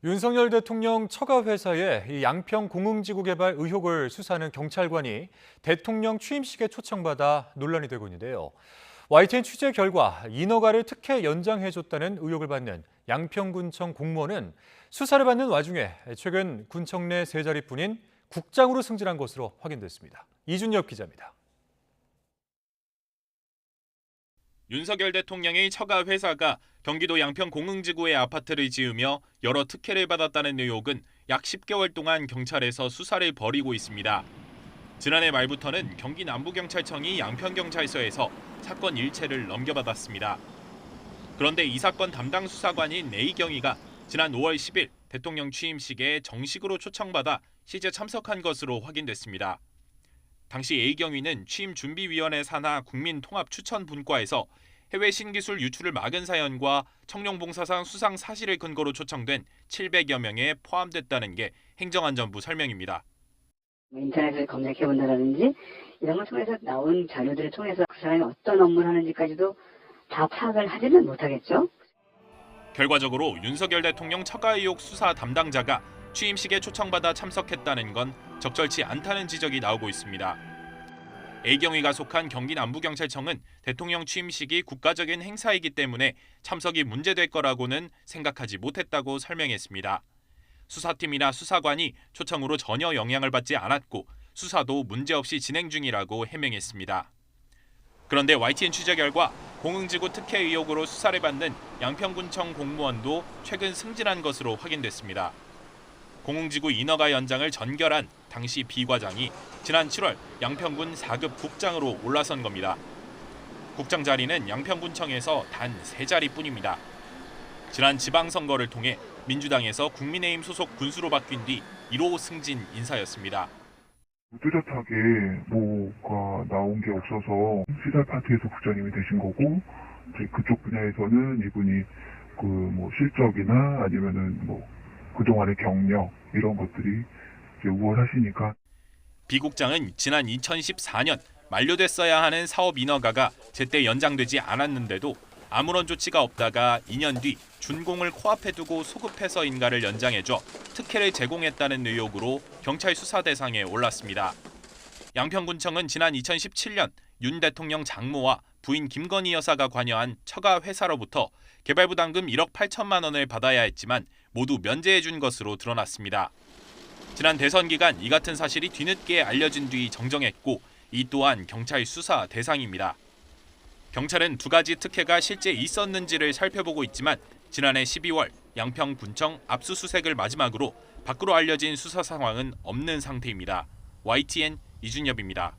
윤석열 대통령 처가 회사의 이 양평 공흥지구 개발 의혹을 수사하는 경찰관이 대통령 취임식에 초청받아 논란이 되고 있는데요. YTN 취재 결과 인허가를 특혜 연장해줬다는 의혹을 받는 양평군청 공무원은 수사를 받는 와중에 최근 군청 내 세 자리뿐인 국장으로 승진한 것으로 확인됐습니다. 이준엽 기자입니다. 윤석열 대통령의 처가 회사가 경기도 양평 공흥지구에 아파트를 지으며 여러 특혜를 받았다는 의혹은 약 10개월 동안 경찰에서 수사를 벌이고 있습니다. 지난해 말부터는 경기 남부경찰청이 양평경찰서에서 사건 일체를 넘겨받았습니다. 그런데 이 사건 담당 수사관인 A경위가 지난 5월 10일 대통령 취임식에 정식으로 초청받아 실제 참석한 것으로 확인됐습니다. 당시 A경위는 취임준비위원회 산하 국민통합추천분과에서 해외 신기술 유출을 막은 사연과 청룡봉사상 수상 사실을 근거로 초청된 700여 명에 포함됐다는 게 행정안전부 설명입니다. 인터넷을 검색해본다든지 이런 걸 통해서 나온 자료들을 통해서 그 사람이 어떤 업무를 하는지까지도 다 파악을 하지는 못하겠죠. 결과적으로 윤석열 대통령 처가 의혹 수사 담당자가 취임식에 초청받아 참석했다는 건 적절치 않다는 지적이 나오고 있습니다. A경위가 속한 경기 남부경찰청은 대통령 취임식이 국가적인 행사이기 때문에 참석이 문제될 거라고는 생각하지 못했다고 설명했습니다. 수사팀이나 수사관이 초청으로 전혀 영향을 받지 않았고 수사도 문제없이 진행 중이라고 해명했습니다. 그런데 YTN 취재 결과 공흥지구 특혜 의혹으로 수사를 받는 양평군청 공무원도 최근 승진한 것으로 확인됐습니다. 공흥지구 인허가 연장을 전결한 당시 B 과장이 지난 7월 양평군 4급 국장으로 올라선 겁니다. 국장 자리는 양평군청에서 단 3자리뿐입니다. 지난 지방선거를 통해 민주당에서 국민의힘 소속 군수로 바뀐 뒤 1호 승진 인사였습니다. 뚜렷하게 뭐가 나온 게 없어서 시달 파트에서 국장님이 되신 거고, 이제 그쪽 분야에서는 이분이 그 뭐 실적이나 아니면은 뭐 그동안의 경력 이런 것들이 이제 우월하시니까. 비 국장은 지난 2014년 만료됐어야 하는 사업 인허가가 제때 연장되지 않았는데도 아무런 조치가 없다가 2년 뒤 준공을 코앞에 두고 소급해서 인가를 연장해줘 특혜를 제공했다는 의혹으로 경찰 수사 대상에 올랐습니다. 양평군청은 지난 2017년 윤 대통령 장모와 부인 김건희 여사가 관여한 처가 회사로부터 개발부담금 1억 8천만 원을 받아야 했지만 모두 면제해 준 것으로 드러났습니다. 지난 대선 기간 이 같은 사실이 뒤늦게 알려진 뒤 정정했고 이 또한 경찰 수사 대상입니다. 경찰은 두 가지 특혜가 실제 있었는지를 살펴보고 있지만 지난해 12월 양평군청 압수수색을 마지막으로 밖으로 알려진 수사 상황은 없는 상태입니다. YTN 이준엽입니다.